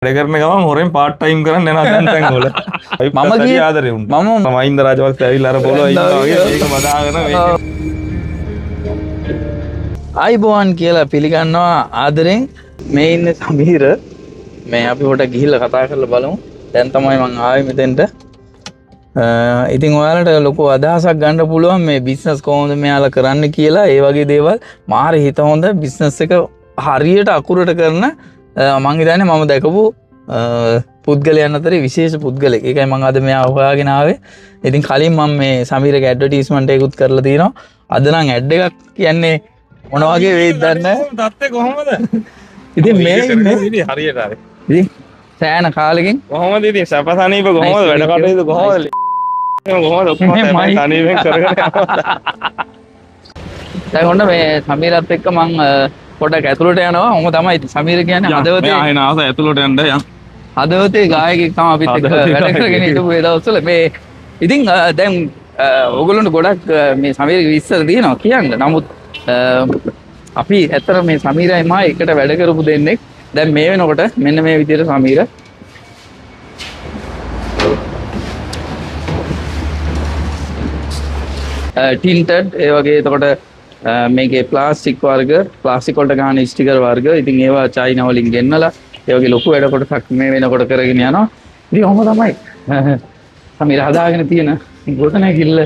වැඩ කරන ගමන් හොරෙන් පාර්ට් ටයිම් කරන්න යනවා දැන් තැන් වල. මම කී ආදරේ උන්ට. මම මහින්ද රාජපක්ෂ ඇවිල්ලා අර පොළොව ඉන්නවා වගේ මේක බදාගෙන මේක ආයිබෝවන් කියලා පිළිගන්නවා ආදරෙන්. මේ ඉන්නේ සමීර. මේ අපි හොට ගිහිල්ලා කතා කරලා බලමු. දැන් තමයි මම ආවේ මෙතෙන්ට. ඉතින් ඔයාලට ලොකු අදහසක් ගන්න පුළුවන් මේ බිස්නස් කොහොමද මෙයාලා කරන්න කියලා. ඒ වගේ දේවල් මාර හිත හොඳ බිස්නස් එක හරියට අකුරට කරන මං හිතන්නේ මම දැකපු පුද්ගලයන් අතරේ විශේෂ පුද්ගලෙක්. ඒකයි මම අද මෙයා හොයාගෙන ආවේ. ඉතින් කලින් මම මේ සමීරගේ ඇඩ්වර්ටයිස්මන්ට් එකකුත් කරලා තිනවා. අද නම් ඇඩ් එකක් කියන්නේ මොන වගේ වෙයිද දන්නේ නැහැ. තත්ත්වය කොහොමද? ඉතින් මේ ඉන්නේ හරියට හරි. ඉතින් සෑහෙන කාලෙකින් කොහොමද ඉතින් සපසනීප කොහොමද වැඩ කටයුතු කොහොමද? කොහොමද ඔක්කොම තනියෙන් කරගෙන යනවා. දැන් ඔන්න මේ සමීරත් එක්ක මම පොඩක් ඇතුළට යනවා. ඔහොම තමයි සමීර කියන්නේ හදවතේ ආයෙ නාස ඇතුළට යන්න යන්. හදවතේ ගායකයෙක් තමයි අපිත් එක්ක වැඩ කරගෙන හිටපු ඒ දවස්වල මේ ඉතින් දැන් ඔයගොල්ලන්ට ගොඩක් මේ සමීරගේ විස්තර තියෙනවා කියන්න. නමුත් අපි ඇත්තට මේ සමීරයි මා එකට වැඩ කරපු දෙන්නෙක්. දැන් මේ වෙනකොට මෙන්න මේ විදිහට සමීර ටින්ටඩ් ඒ වගේ එතකොට මේකේ ප්ලාස්ටික් වර්ග ප්ලාස්ටික් වලට ගහන ස්ටිකර් වර්ග ඉතින් ඒවා චයිනා වලින් ගෙන්නලා ඒ වගේ ලොකු වැඩ කොටසක් මේ වෙනකොට කරගෙන යනවා. ඉතින් ඔහොම තමයි සමීර හදාගෙන තියෙන ගොඩනැගිල්ල.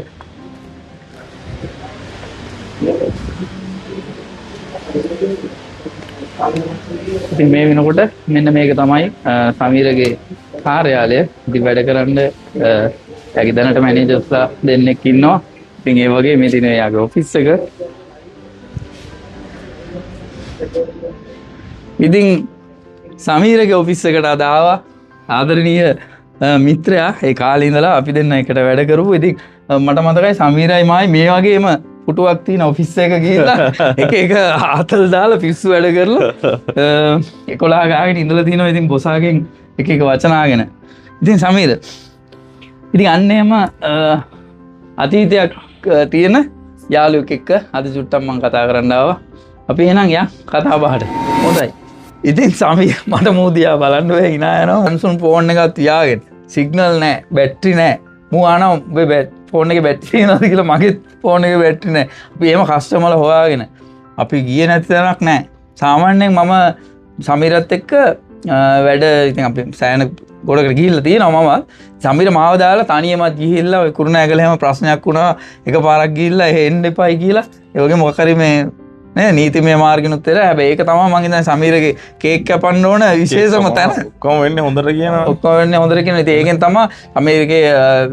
ඉතින් මේ වෙනකොට මෙන්න මේක තමයි සමීරගේ කාර්යාලය. ඉතින් වැඩ කරන්න එයාගේ දැනට මැනේජර්ස්ලා දෙන්නෙක් ඉන්නවා. ඉතින් ඒ වගේ මේ දිනේ එයාගේ ඔෆිස් එක. ඉතින් සමීරගේ ඔෆිස් එකට අද ආවා ආදරණීය මිත්‍රයා. ඒ කාලේ ඉඳලා අපි දෙන්න එකට වැඩ කරපු. ඉතින් මට මතකයි සමීරයි මායි මේ වගේම පුටුවක් තියෙන ඔෆිස් එක ගිහිල්ලා එක ආතල් දාලා පිස්සු වැඩ කරලා 11 ගාගෙන ඉඳලා තිනවා. ඉතින් බොසාගෙන් එක වචන ආගෙන. ඉතින් සමීර ඉතින් අන්නේම අතීතයක් තියෙන යාළුවෙක් එක්ක අද චුට්ටක් මම කතා කරන්න ආවා. අපි එහෙනම් යා කතා බහට. හොඳයි. ඉතින් සමීර මට මූදියා බලන්න වෙයි hina යනවා. Samsung ෆෝන් එකක් තියාගෙන සිග්නල් නැහැ, බැටරි නැහැ. මූ ආනවා ඔබේ ෆෝන් එකේ බැටරි තියෙනවද කියලා. මගේ ෆෝන් එකේ බැටරි නැහැ. අපි එහෙම කස්ටමර්ලා හොයාගෙන අපි ගියේ නැති තැනක් නැහැ. සාමාන්‍යයෙන් මම සමීරත් එක්ක වැඩ ඉතින් අපි සෑහෙන ගොඩකට ගිහිල්ලා තියෙනවා. මම සමීර මාව දාලා තනියමත් ගිහිල්ලා ඔය කුරුණෑගල හැම ප්‍රශ්නයක් වුණා. එකපාරක් ගිහිල්ලා එන්න එපයි කියලා. ඒ වගේ මොකක් හරි මේ නේ නීතිමය මාර්ගිනුත් වෙලා. හැබැයි ඒක තමයි මම ඉතින් සමීරගේ කේක් කපන්න ඕන විශේෂම තැන. ඔක්කොම වෙන්නේ හොඳට කියනවා. ඔක්කොම වෙන්නේ හොඳට කියනවා. ඉතින් ඒකෙන් තමයි සමීරගේ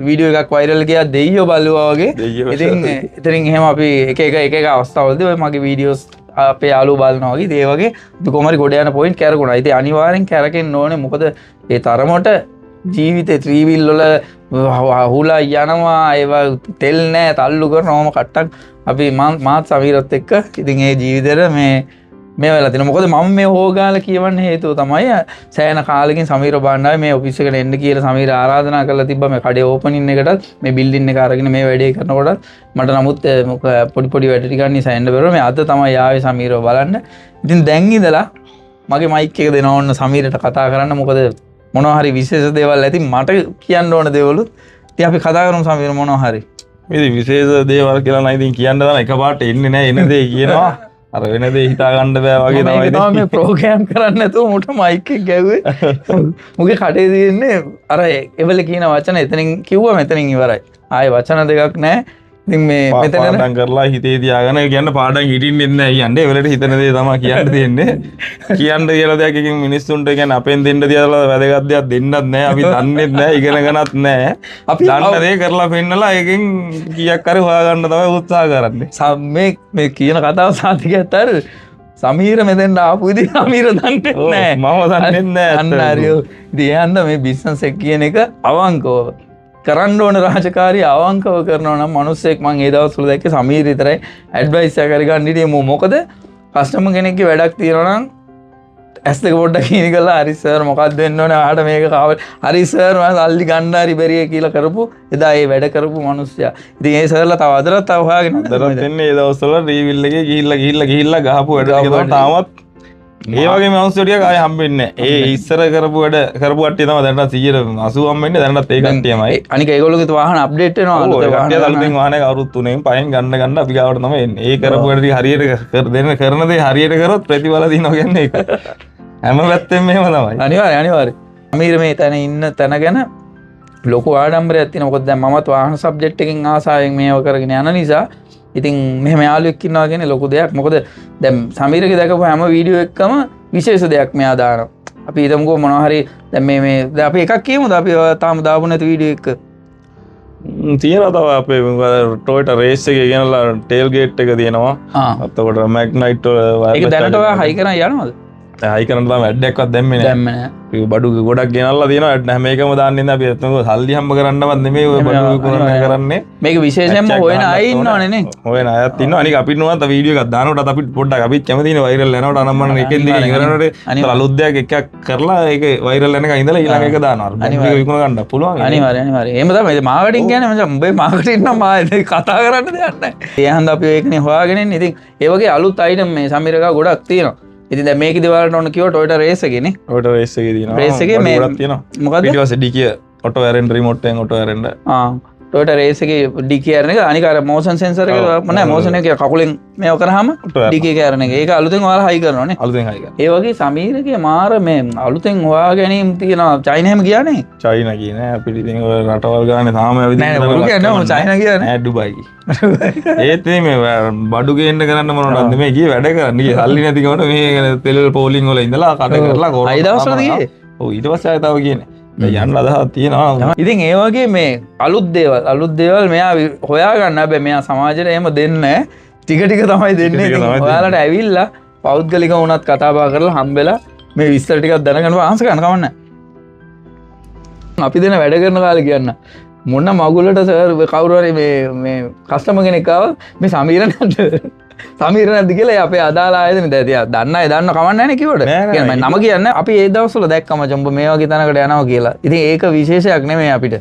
වීඩියෝ එකක් වෛරල් ගියා දෙයියෝ බලුවා වගේ. ඉතින් ඉතින් එහෙම අපි එක අවස්ථාවලදී ඔය මගේ වීඩියෝස් අපේ යාළුවෝ බලනවා වගේ ඒ වගේ කොහොමරි ගොඩ යන පොයින්ට් කැරකුණා. ඉතින් අනිවාර්යෙන් කැරකෙන්න ඕනේ. මොකද ඒ තරමට ජීවිතේ ත්‍රිවිල් වල හුලා යනවා. ඒවා තෙල් නැහැ තල්ලු කරනවම කට්ටක්. අපි මාත් සමීරත් එක්ක ඉතින් ඒ ජීවිතේට මේ වෙලා තිනවා. මොකද මම මේ හොගාලා කියවන්න හේතුව තමයි සෑහෙන කාලෙකින් සමීර බණ්ඩාවේ මේ ඔෆිස් එකට එන්න කියලා සමීර ආරාධනා කරලා තිබ්බා. මේ කඩේ ඕපනින් එකටත් මේ බිල්ඩින් එක අරගෙන මේ වැඩේ කරනකොටත් මට නමුත් පොඩි වැඩ ටිකක් නිසා එන්න බැරුව මේ අද තමයි ආවේ සමීරව බලන්න. ඉතින් දැන් ඉඳලා මගේ මයික් එක දෙනවා ඕන සමීරට කතා කරන්න. මොකද මොනවා හරි විශේෂ දේවල් ඇති මට කියන්න ඕන දේවලුත්. ඉතින් අපි කතා කරමු සමීර මොනවා හරි. ඉතින් විශේෂ දේවල් කියලා නම් ඉතින් කියන්න දාන එකපාරට එන්නේ නැහැ. එන දේ කියනවා. අර වෙන දේ හිතා ගන්න බෑ වගේ තමයි ඉතින් මේ ප්‍රෝග්‍රෑම් කරන්න නැතුව මුට මයික් එක ගැව්වේ. මුගේ කඩේ තියෙන්නේ අර එවල කියන වචන එතනින් කිව්වා මෙතනින් ඉවරයි. ආයේ වචන දෙකක් නැහැ. ඉතින් මේ මෙතන පාඩම් කරලා හිතේ තියාගෙන කියන්න පාඩම් හිටින්නෙත් නැහැ යන්නේ. එවලට හිතන දේ තමයි කියන්න තියෙන්නේ. කියන්න කියලා දෙයක් එකකින් මිනිස්සුන්ට කියන්නේ අපෙන් දෙන්න තියලා වැදගත් දෙයක් දෙන්නත් නැහැ. අපි දන්නෙත් නැහැ, ඉගෙනගෙනත් නැහැ. අපි දන්න දේ කරලා පෙන්නලා එකකින් කීයක් හරි හොයාගන්න තමයි උත්සාහ කරන්නේ. මේ කියන කතාව සාතිකයත් අර සමීර මෙතෙන්ට ආපු ඉතින් සමීර දන්නේ නැහැ. මම දන්නේ නැහැ. අන්න හරියෝ. ඉතින් එයන්ද මේ බිස්නස් එක කියන එක අවංකව කරන්න ඕන රාජකාරිය අවංකව කරනවා නම් මිනිස්සෙක් මම ඒ දවස්වල දැක්කේ සමීර විතරයි ඇඩ්වයිස් එක කරගන්න හිටියේ. මොකද කස්ටමර් කෙනෙක්ගේ වැඩක් තියෙනවා නම් ඇස් දෙක පොඩ්ඩක් කීනි කරලා හරි සර් මොකක්ද වෙන්න ඕනේ ආට මේක කාව හරි සර් මම සල්ලි ගන්න හරි බැරිය කියලා කරපු එදා ඒ වැඩ කරපු මිනිස්සයා. ඉතින් ඒ සර්ලා තව අදටත් හොයාගෙන අදටත් එන්නේ ඒ දවස්වල රීවිල් එකේ ගිහිල්ලා ගහපු වැඩ ටික තමයි තාමත් ඒ වගේ මනුස්සයෝ ආය හම්බෙන්නේ නැහැ. ඒ ඉස්සර කරපු වැඩ කරපු කට්ටිය තමයි දැනට 180 හම්බෙන්නේ. දැනටත් ඒ කට්ටියමයි. අනික ඒගොල්ලෝගේ වාහන අප්ඩේට් වෙනවා. අලුත් වාහන අලුතෙන් වාහනයක අවුරුදු 3න් 5න් ගන්න අපි ගාවට තමයි එන්නේ. ඒ කරපු වැඩ ටික හරියට කරන දේ හරියට කරොත් ප්‍රතිඵල දිනනවා කියන්නේ ඒක. හැම පැත්තෙම මෙහෙම තමයි. අනිවාර්යයෙන්. අමීර මේ තැන ඉන්න තැන ගැන ලොකු ආඩම්බරයක් තියෙනවා. මොකද දැන් මමත් වාහන සබ්ජෙක්ට් එකකින් ආසාවෙන් මේව කරගෙන යන නිසා ඉතින් මෙහෙම යාළුවෙක් ඉන්නවා කියන්නේ ලොකු දෙයක්. මොකද දැන් සමීරගේ දැකපු හැම වීඩියෝ එකකම විශේෂ දෙයක් මෙයා දානවා. අපි හිතමුකෝ මොනවා හරි දැන් මේ දැන් අපි එකක් කියමුද අපි තාම දාපු නැති වීඩියෝ එක. තියෙනවා තව අපේ Toyota race එකේ ගෙනලා tail gate එක තියෙනවා. එතකොට Magnite වල ඒක දැනට ඔයා හයි කරන් යනවද? හයි කරන්න තමයි ඇඩ්ඩක්වත් දැම්මේ නැහැ. දැම්මේ නැහැ. බඩු ගොඩක් ගෙනල්ලා තියෙනවා. හැම එකම දාන්නේ නැහැ. අපි එතන සල්ලි හම්බ කරන්නවත් නෙමෙයි ඔය බඩු විකුණන්නේ කරන්නේ. මේක විශේෂයෙන්ම හොයන අය ඉන්නවනේ නේ. හොයන අයත් ඉන්නවා. අනික අපිට නෝනත් වීඩියෝ එකක් දානකොට අපිට පොඩ්ඩක් අපිත් කැමතිනේ වෛරල් යනකොට අනම්මන එකෙන් දෙක ඉවරනකොට අලුත් දෙයක් එකක් කරලා ඒක වෛරල් යන එක ඉඳලා ඊළඟ එක දානවා. මේක විකුණ ගන්න පුළුවන්. අනිවාර්යයෙන්. එහෙම තමයි මාකටිංగ్ කියන්නේ මචං උඹේ මාකටිං නම් මා කතා කරන්න දෙයක් නැහැ. ඒ හන්ද අපි ඒකනේ හොයාගෙන ඉන්නේ. ඉතින් ඒ වගේ අලුත් අයිටම් මේ සමීරකා ගොඩක් තියෙනවා. ඉතින් දැන් මේක දිවාලට ඕන කිව්ව Toyota race එකේනේ. Toyota race එකේ තියෙනවා. race එකේ මේ ගොඩක් තියෙනවා. මොකද්ද? ඊට පස්සේ ඩිකිය ඔටෝ ඇරෙන්න රිමෝට් එකෙන් ඔටෝ ඇරෙන්න. Toyota race එකේ DKR එක අනික අර motion sensor එක නෑ motion එක කකුලෙන් මේව කරාම DKR එක. ඒක අලුතෙන් ඔයාලා හයි කරනවානේ. අලුතෙන් හයි කරනවා. ඒ වගේ සමීරගේ මාර මේ අලුතෙන් හොයා ගැනීම තියෙනවා. චයිනාම කියන්නේ? චයිනා කියන්නේ අපිට ඉතින් ඔය රටවල් ගානේ තාම ඇවිදින්න නෑ නෑ කියන්නේ චයිනා කියන්නේ. නෑ ඩුබයි. ඒත් මේ බඩු ගේන්න කරන්න මොනවද නෙමෙයි ගියේ වැඩ කරන්න. ගියේ සල්ලි නැති කමට මේ තෙල් පෝලිං වල ඉඳලා කඩ කරලා කොරන. 6 දවස්වල ගියේ. ඔව් ඊට පස්සේ ආයෙ තව කියන්නේ. යන්න අදහස් තියෙනවා. ඉතින් ඒ වගේ මේ අලුත් දේවල් මෙයා හොයා ගන්න. හැබැයි මෙයා සමාජයට එහෙම දෙන්නේ ටික ටික තමයි දෙන්නේ. ඉතින් ඔයාලට ඇවිල්ලා පෞද්ගලික වුණත් කතා බහ කරලා හම්බෙලා මේ විස්තර ටිකක් දැනගන්න ආස ගන්න කවන්න. අපි දෙන වැඩ කරන කාලේ කියන්න. මොන මගුලට සර් කවුරු හරි මේ කස්ටමර් කෙනෙක් ආව මේ සමීර නැද්ද? සමීර නැද්ද කියලා අපේ අදාළ ආයතන දැතියා දන්න අය දන්න කමක් නැහැ නේ කිව්වට. කියන්නේ නම කියන්නේ අපි ඒ දවස්වල දැක්කම උඹ මේ වගේ තැනකට යනවා කියලා. ඉතින් ඒක විශේෂයක් නෙමෙයි අපිට.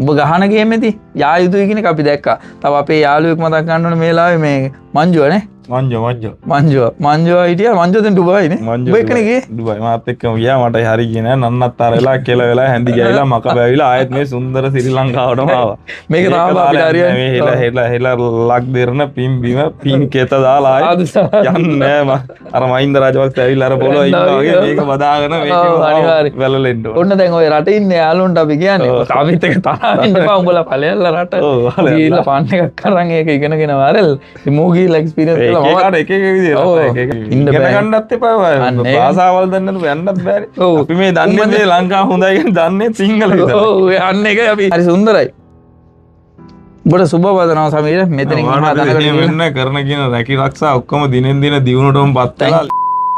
උඹ ගහන ගේමේදී යා යුතුයි කියන එක අපි දැක්කා. තව අපේ යාළුවෙක් මතක් ගන්න ඕනේ මේ ලාවේ මේ මංජුව නේ. මංජුව හිටියා. මංජුව දැන් ඩුබායි නේ. ඔබ එක්කනේ ගියේ. ඩුබායි මාත් එක්කම ගියා. මට හරි ගියේ නෑ. නන්නත්තර වෙලා කෙල වෙලා හැඳි ගෑවිලා මක බැවිලා ආයෙත් මේ සුන්දර ශ්‍රී ලංකාවටම ආවා. මේක තාම අපිට හරියන්නේ. මේ හෙලා ලක් දෙරන පින් බිම පින් කෙත දාලා ආයෙත් යන්නේ නෑ. අර මහින්ද රාජපක්ෂ ඇවිල්ලා අර පොළොව ඉන්නවා වගේ මේක බදාගෙන මේක වැළලෙන්න ඕන. ඔන්න දැන් ඔය රටේ ඉන්න යාළුවන්ට අපි කියන්නේ අපිත් එක තරහ වෙන්න එපා. උඹලා ඵලයල්ලා රට. ගිහිල්ලා පාන් එකක් කරන් ඒක ඉගෙනගෙන වරල්. මූ ගිහිල්ලා එක්ස්පීරියන්ස් කරලා ඒකට එක එක විදිහට ඉගෙන ගන්නත් එපා. භාෂාවල් දන්නත් යන්නත් බෑ. අපි මේ දන්නේ මේ ලංකාව හොඳයි කියන දන්නේ සිංහල විතරයි. ඔව් යන්න එක අපි හරි සුන්දරයි. ඔබට සුබ වදනවා සමීර. මෙතනින් වෙන්න කරන කියන රැකී ආරක්ෂා ඔක්කොම දිනෙන් දින දියුණුවටම පත් වෙලා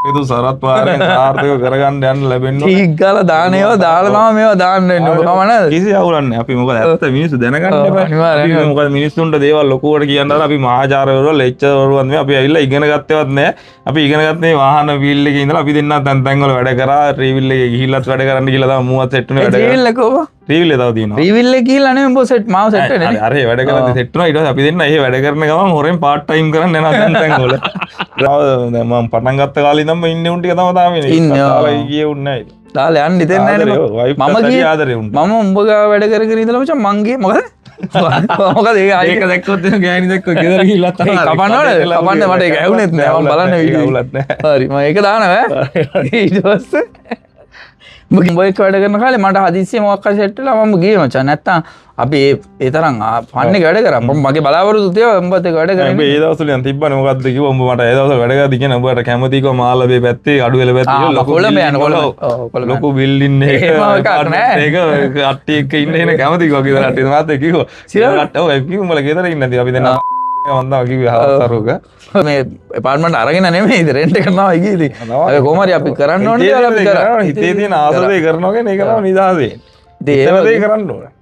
ඒතු සරත් පාරෙන් සාර්ථක කරගන්න යන්න ලැබෙන්න ඕනේ. ටීක් ගාලා දාන ඒවා දාලා තමයි මේවා දාන්න වෙන්නේ. ඔබ කමනද? කිසි අවුලක් නැහැ. අපි මොකද ඇත්ත මිනිස්සු දැනගන්න එපා. අපි මොකද මිනිස්සුන්ට දේවල් ලොකුවට කියනවා. අපි මහාචාර්යවරු ලෙක්චර්වරුවත් මේ අපි ඇවිල්ලා ඉගෙන ගත්තේවත් නැහැ. අපි ඉගෙන ගත්තේ වාහන වීල් එකේ ඉඳලා අපි දෙන්නත් තැන් වල වැඩ කරා. ට්‍රීවිල් එකේ ගිහිල්ලත් වැඩ කරන්න කියලා තමයි මුවත් සෙට් උනේ වැඩ කරා. ට්‍රීවිල් එක ඔබ රීවිල් එක තව තියෙනවා. රීවිල් එක කියලා නේ උඹ සෙට් මාව සෙට් වෙන්නේ නේ. අර ඒ වැඩ කරද්දි සෙට් වුණා. ඊට පස්සේ අපි දෙන්න ඒ වැඩ කරන ගමන් හොරෙන් පාර්ට් ටයිම් කරන්න යනවා තැන් වල. දැන් මම පටන් ගත්ත කාලේ ඉඳන්ම ඉන්නේ උන් ටික තමයි තාම ඉන්නේ. තාලා ගියේ උන් නැහැ. තාලා යන්න ඉතින් නැහැ නේ. මම ගියේ ආදරේ උන්. මම උඹ ගාව වැඩ කර කර ඉඳලා මචං මං ගියේ මොකද? මොකද ඒක දැක්කොත් එන ගෑණි දැක්කොත් ගෙදර ගිහිල්ලා තමයි කපන්න මට ඒක ඇහුනේත් නෑ. මම බලන්න වීඩියෝ උලත් නෑ. හරි මම ඒක දානවා. ඊට පස්සේ මම බයික් වැඩ කරන කාලේ මට හදිස්සියෙ මොකක් හරි සෙට් වෙලා මම ගියේ මචං. නැත්තම් අපි ඒ තරම් ෆන් එක වැඩ කරා. මම මගේ බලාපොරොත්තු තියව උඹත් ඒක වැඩ කරන්නේ. ඒ දවස්වල යන් තිබ්බනේ මොකද්ද කිව්ව උඹ මට ඒ දවස්වල වැඩ කරද්දි කියන උඹට කැමති කිව්ව මාළඹේ පැත්තේ අඩුවෙල පැත්තේ ලොකු බිල්ඩින් එක ඒක අට්ටි එක්ක ඉන්න එන කැමති කිව්වා ගෙදර අට්ටි මාත් කිව්වා. සිරකට ඔව් කිව්ව උඹලා ගෙදර ඉන්න නැති අපි දැන් මන්දා කිව්වේ හවසරුක මේ එපාර්ට්මන්ට් අරගෙන නෙමෙයි රෙන්ට් එක තමයි ගියේ ඉතින්. අපි කොහොම හරි අපි කරන්න ඕනේ කියලා අපි කරා. හිතේ තියෙන ආසාවේ කරනවා කියන්නේ ඒක තමයි නිදහසේ. ඉතින් ඒක කරන්න ඕනේ.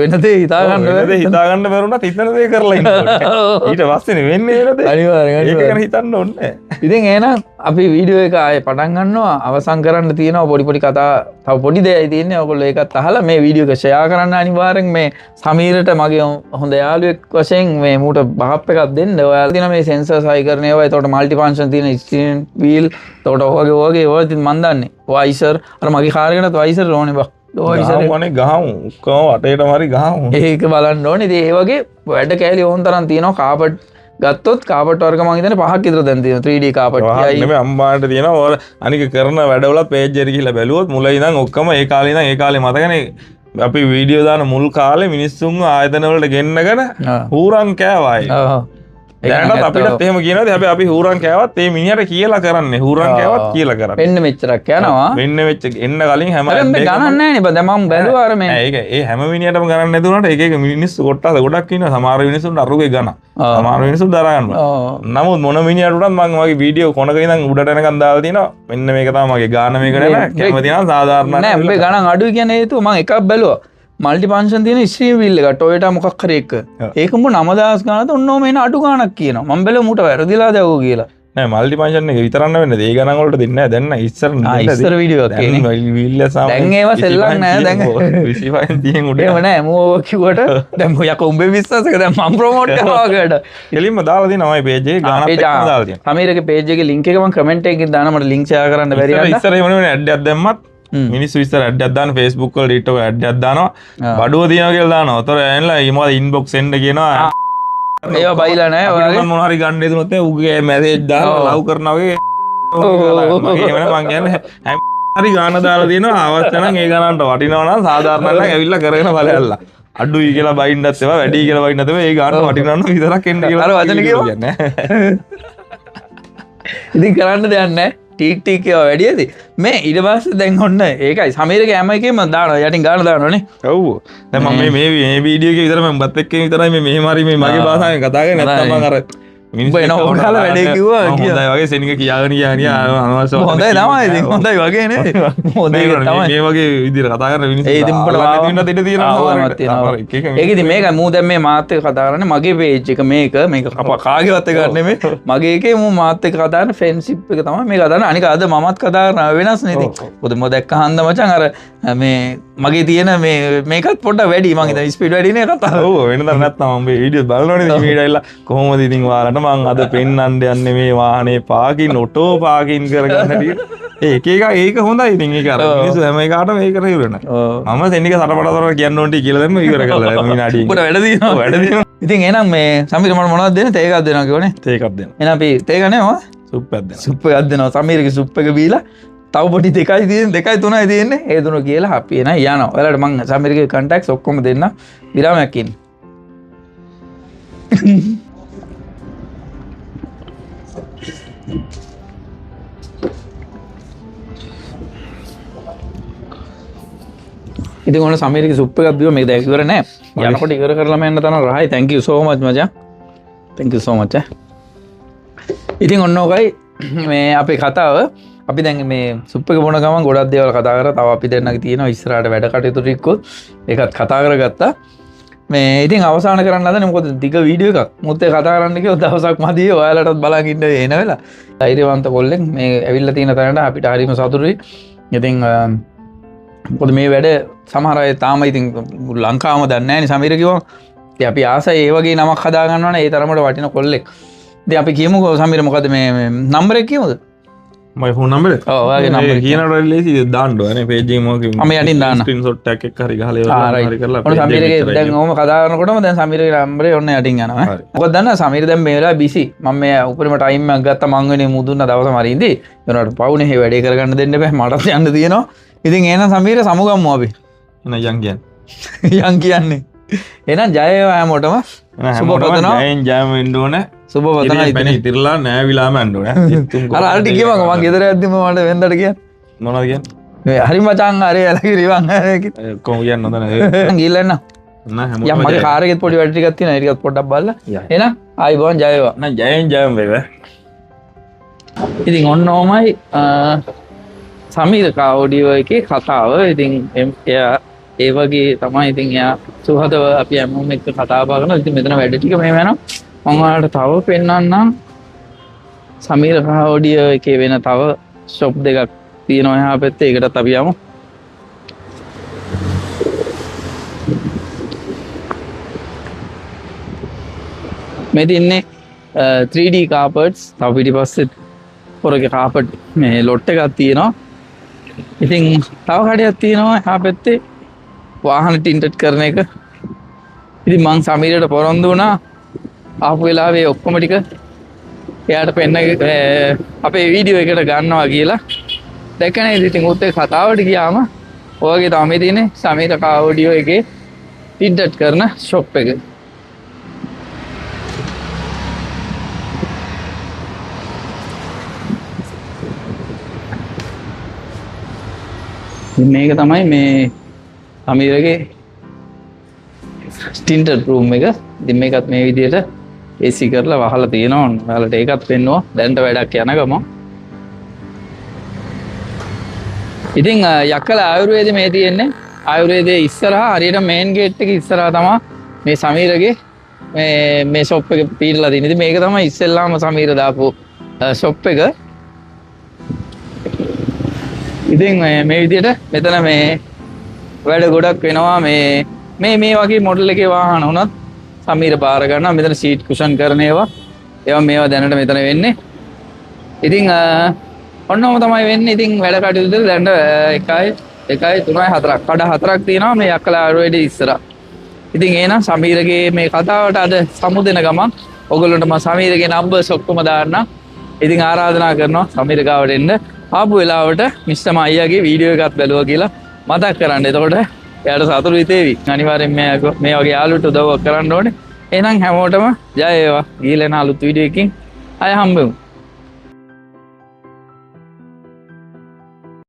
වෙන දේ හිතා ගන්න බැහැ. හිතාගන්න බැරුණත් හිතන දේ කරලා ඉන්නකොට ඊට පස්සේ වෙන්නේ නේද? අනිවාර්යෙන් ඒක ගැන හිතන්න ඕනේ. ඉතින් එහෙනම් අපි වීඩියෝ එක ආයේ පටන් ගන්නවා. අවසන් කරන්න තියෙනවා පොඩි කතා. තව පොඩි දෙයයි තියෙන්නේ. ඔයගොල්ලෝ ඒකත් අහලා මේ වීඩියෝ එක ෂෙයා කරන්න අනිවාර්යෙන්. මේ සමීරට මගේ හොඳ යාළුවෙක් වශයෙන් මේ මූට බහප් එකක් දෙන්න. ඔයාලා තියෙන මේ සෙන්සර්ස් හයි කරන ඒවා. ඒතකොට মালටි ෆන්ක්ෂන් තියෙන ස්ටියරින් වීල්. ඒතකොට ඔයගේ ඒවා ඉතින් මන් දන්නේ. වයිසර් අර මගේ කාර් එකකට වයිසර් ඕනේ බා. ගහමුනේ ගහමු. ඔක්කොම වටේටම හරි ගහමු. ඒක බලන්න ඕනේ. ඉතින් ඒ වගේ වැඩ කෑලි ඕන තරම් තියෙනවා. කාපට් ගත්තොත් කාපට් වර්ග මම හිතන්නේ 5ක් විතර දැන් තියෙනවා 3D කාපට්. නෙමෙයි අම්මාට තියෙනවා. අනික කරන වැඩවල පේජ් එකට ගිහලා බැලුවොත් මුල ඉඳන් ඔක්කොම ඒ කාලේ ඉඳන් ඒ කාලේ මතකනේ අපි වීඩියෝ දාන මුල් කාලේ මිනිස්සුන්ව ආයතන වලට ගෙන්නගෙන හූරන් කෑවා. දැනටත් අපිටත් එහෙම කියනවාද? හැබැයි අපි හූරන් කෑවත් ඒ මිනිහට කියලා කරන්නේ. හූරන් කෑවත් කියලා කරන්නේ. වෙන්න මෙච්චරක් යනවා. වෙන්න වෙච්ච එන්න කලින් හැම ගණන් නැහැ නේ. දැන් මම බැලුවා අර මේ. ඒක ඒ හැම මිනිහටම ගණන් නැතුණාට එක එක මිනිස්සු කොටස් ගොඩක් ඉන්නවා. සමහර මිනිස්සුන්ට අරුගේ ගණන්. සමහර මිනිස්සු දරා ගන්නවා. නමුත් මොන මිනිහට උනත් මම මගේ වීඩියෝ කොනක ඉඳන් උඩට එනකන් දාලා තිනවා. මෙන්න මේක තමයි මගේ ගාන මේක නෑ. කැමති නම් සාධාරණ නෑ. මේ ගණන් අඩුයි කියන හේතුව මම එකක් බැලුවා. මල්ටි ෆන්ක්ෂන් තියෙන ස්ට්‍රීම් වීල් එක ටොයෝටා මොකක් හරි එක. ඒක උඹ 9000 ගානට ඔන්නෝම එන අඩු ගානක් කියනවා. මම බැලුවා මූට වැරදිලා දැවෝ කියලා. නෑ මල්ටි ෆන්ක්ෂන් එක විතරක් නෙවෙන්නේ. ඒ ගණන් වලට දෙන්නේ නෑ. දැන් ඉස්සර වීඩියෝ එකක් එන්නේ. වීල් එක සාම දැන් ඒවා සෙල්ලම් නෑ දැන්. 25 තියෙන උඩ. ඒව නෑ මෝ කිව්වට දැන් යක උඹේ විශ්වාසක දැන් මම ප්‍රොමෝට් කරනවා වගේට. එලින්ම දාලා දෙනවා මේ පේජ් එකේ ගානක් එක්කම දාලා තියෙනවා. සමීරගේ පේජ් එකේ link එක මම කමෙන්ට් එකකින් දානවා. මට link share කරන්න බැරි යන්න. ඉස්සර එහෙම නෙවෙයි ඇඩ් එකක් දැම්මත් මිනිස්සු ඉස්සර ඇඩ් එකක් දාන Facebook වල ඩීට් එක ඇඩ් එකක් දානවා. බඩුව තියනවා කියලා දානවා. ඒතර එන්නලා ඊමෝද ඉන්බොක්ස් එන්න කියනවා. ඒවා බයිලා නෑ. ඔයාලගේ මොන හරි ගන්න දෙනොත් උගේ මැසේජ් දාලා ලව් කරනවා වගේ. මගේ වෙන මං කියන්නේ හරි ගාන දාලා දෙනවා. අවශ්‍ය නම් ඒ ගානට වටිනවා නම් සාධාරණ නම් ඇවිල්ලා කරගෙන බලයල්ලා. අඩුයි කියලා බයින්නත් ඒවා වැඩි කියලා බයින්නත් ඒවා ඒ ගානට වටිනවා නම් විතරක් එන්න කියලා. අර වචන කියන්නේ. ඉතින් කරන්න දෙයක් නෑ. ටීක් ටීක් ඒවා වැඩියද මේ ඊට පස්සේ දැන් ඔන්න ඒකයි සමීරගේ හැම එකේම දානවා යටින් ගාන දානවනේ. ඔව්. දැන් මම මේ වීඩියෝ එකේ විතර මම බත් එක්කේ විතරයි මේ මෙහෙම හරි මේ මගේ භාෂාවෙන් කතා කරන්නේ නැත්නම් මම අර මිනිස්සු එන ඕනලා වැඩේ කිව්වා හොඳයි වගේ සෙනික කියාගෙන අනවශ්‍ය හොඳයි තමයි ඉතින් හොඳයි වගේ නේ. හොඳයි තමයි මේ වගේ විදිහට කතා කරන මිනිස්සු. ඒ ඉතින් උඹට වෙන්න දෙන්න තියෙනවා. ඒක ඉතින් මේකයි මූ දැන් මේ මාත් එක්ක කතා කරන්නේ මගේ පේජ් එක මේක කාගේවත් එක නෙමෙයි මගේ එකේ මූ මාත් එක්ක කතා කරන ෆ්‍රෙන්ඩ්ෂිප් එක තමයි මේක හදන්නේ. අනික අද මමත් කතා කරන වෙනස් නේ ඉතින්. මොකද මම දැක්ක හන්ද මචං අර මේ මගේ තියෙන මේකත් පොඩ්ඩක් වැඩි මං හිතා ස්පීඩ් වැඩි නේ කතාව. ඔව් වෙනදා නැත්නම් මම මේ වීඩියෝ බලනෝනේ ඉතින් මේ ඉඩයිලා කොහොමද ඉතින් ඔයාලට මං අද පෙන්නන්න යන්නේ මේ වාහනේ පාකින් ඔටෝ පාකින් කරගන්න ටික. ඒක ඒක හොඳයි ඉතින් ඒක අර මිනිස්සු හැම එකකටම මේක කරේ වෙනවා. මම සෙන්නික සටපටතර කියන්න ඕනේ කියලා දැම්ම ඉවර කළා. විනාඩි. උඹට වැඩ දිනවා. වැඩ දිනවා. ඉතින් එහෙනම් මේ සමීර මට මොනවද දෙන්නේ? තේ එකක් දෙනවා කිව්වනේ. තේ එකක් දෙනවා. එහෙනම් අපි තේ ගන්නේ මොකද? සුප් එකක් දෙනවා. සුප් එකක් දෙනවා. සමීරගේ සුප් එක බීලා තව පොඩි දෙකයි තියෙන්නේ 2යි 3යි තියෙන්නේ. ඒ දුන කියලා අපි එන යනවා. ඔයාලට මං සමීරගේ කන්ටැක්ට්ස් ඔක්කොම දෙන්න. විරාමයක් ඉන්න. ඉතින් ඔන්න සමීරගේ සුප් එකක් බිව්වා මේක දැන් ඉවර නෑ. යනකොට ඉවර කරලාම යන්න තන රහයි. thank you so much මචං. thank you so much. ඉතින් ඔන්න ඔකයි මේ අපේ කතාව. අපි දැන් මේ සුප් එක බොන ගමන් ගොඩක් දේවල් කතා කරා. තව අපි දෙන්නගේ තියෙනවා ඉස්සරහට වැඩ කටයුතු ටිකකුත් ඒකත් කතා කරගත්තා. මේ ඉතින් අවසාන කරන්න හදන්නේ මොකද දිග වීඩියෝ එකක්. මුත් ඒ කතා කරන්න කිව්ව දවසක් මදි. ඔයාලටත් බලන් ඉන්න එන වෙලා. ධෛර්යවන්ත කොල්ලෙක් මේ ඇවිල්ලා තියෙන තැනට අපිට හරිම සතුටුයි. ඉතින් මොකද මේ වැඩ සමහර අය තාම ඉතින් ලංකාවම දන්නේ නැහැ නේ සමීර කිව්වා. ඉතින් අපි ආසයි ඒ වගේ නමක් හදා ගන්නවනේ ඒ තරමට වටින කොල්ලෙක්. ඉතින් අපි කියමුකෝ සමීර මොකද මේ නම්බර එක කියමුද? මගේ ෆෝන් නම්බර එක. ඔව් ඔයාගේ නම්බර එක කියනකොට ලේසි දාන්න ඕනේ පේජ් එකේ මොකද මම යටින් දාන්න ස්ක්‍රීන්ෂොට් එකක් හරි ගහලා හරි කරලා ඔන්න සමීරගේ දැන් ඔහොම කතා කරනකොටම දැන් සමීරගේ නම්බරේ ඔන්න යටින් යනවා. මොකද දන්නා සමීර දැන් මේ වෙලාවේ බිසි. මම මේ උපරිම ටයිම් එකක් ගත්තා මං වෙනේ මුදුන්න දවසම හරි ඉඳි. ඒනට පවුනේ මේ වැඩේ කරගන්න දෙන්න බෑ මටත් යන්න තියෙනවා. ඉතින් එහෙනම් සමීර සමුගම්මු අපි. එහෙනම් යන් කියන්නේ. යන් කියන්නේ. එහෙනම් ජය වේවා හැමෝටම. සුබ පතනවා. ජයෙන් ජයම වෙන්න ඕනේ. සුබ පතනවා. ඉතින් ඉතිරලා නෑවිලාම යන්න ඕනේ. අර අරටි කියවங்க මං ගෙදර යද්දිම මට වෙන්දට කියන්න. මොනවද කියන්නේ? මේ හරි මචං අර එලකිරි වන් කොහොම කියන්න හොඳ නැහැ. ගිහලා එන්න. යම් මගේ කාර් එකෙත් පොඩි වැඩ ටිකක් තියෙනවා. ඒ ටිකත් පොඩ්ඩක් බලලා. එහෙනම් ආයිබෝන් ජය වේවා. නෑ ජයෙන් ජයම වේවා. ඉතින් ඔන්න ඔහමයි සමීර කා ඔඩියෝ එකේ කතාව. ඉතින් එයා ඒ වගේ තමයි ඉතින් එයා සුහදව අපි හැමෝම එක්ක කතා බහ කරනවා. ඉතින් මෙතන වැඩ ටික මෙහෙම යනවා. මම ඔයාලට තව පෙන්නන්නම්. සමීර කහවඩිය එකේ වෙන තව ෂොප් දෙකක් තියෙනවා එහා පැත්තේ. ඒකටත් අපි යමු. මේ තින්නේ 3D carpets. තව පිටිපස්සෙත් පොරගේ carpet මේ ලොට් එකක් තියෙනවා. ඉතින් තව කඩයක් තියෙනවා එහා පැත්තේ වාහන ටින්ටඩ් කරන එක. ඉතින් මං සමීරට පොරොන්දු වුණා ආපු වෙලාවේ ඔක්කොම ටික එයාට පෙන්න අපේ වීඩියෝ එකට ගන්නවා කියලා. දැක්කනේ ඉතින් උත් ඒ කතාවට ගියාම ඔයගේ තමයි තියෙන්නේ සමීර කාවඩියෝ එකේ ටින්ටඩ් කරන ෂොප් එක. මේක තමයි මේ සමීරගේ ටින්ටඩ් රූම් එක. ඉතින් මේකත් මේ විදිහට AC කරලා වහලා තියෙනවා. ඔයාලට ඒකත් පෙන්නවා. දැන්ට වැඩක් යන ගම. ඉතින් යක්කල ආයුර්වේදයේ මේ තියෙන්නේ. ආයුර්වේදයේ ඉස්සරහා හරියට මේන් ගේට් එක ඉස්සරහා තමයි මේ සමීරගේ මේ ෂොප් එක පිටලා තියෙන්නේ. ඉතින් මේක තමයි ඉස්සෙල්ලාම සමීර දාපු ෂොප් එක. ඉතින් මේ විදිහට මෙතන මේ වැඩ ගොඩක් වෙනවා. මේ වගේ මොඩල් එකේ වාහන වුණත් සමීර බාර ගන්නවා. මෙතන සීට් කුෂන් කරන ඒවා මේවා දැනට මෙතන වෙන්නේ. ඉතින් ඔන්නෝම තමයි වෙන්නේ. ඉතින් වැඩ කටයුතු දැන් 1 2 3 4ක් කඩ 4ක් තියෙනවා මේ යක්කලා ආයුර්වේදයේ ඉස්සරහා. ඉතින් එහෙනම් සමීරගේ මේ කතාවට අද සමුදෙන ගමන් ඔයගොල්ලන්ට මම සමීරගේ නම්බර්ස් ඔක්කොම දාන්නම්. ඉතින් ආරාධනා කරනවා සමීර ගාවට එන්න. ආපු වෙලාවට මිස්ටර් අයියාගේ වීඩියෝ එකක් බැලුවා කියලා මතක් කරන්න. එතකොට එයාට සතුටු හිතේවි. අනිවාර්යෙන් මේ වගේ යාළුවන්ට උදව්වක් කරන්න ඕනේ. එහෙනම් හැමෝටම ජය වේවා. ඊළඟ අලුත් වීඩියෝ එකකින් ආය හම්බෙමු.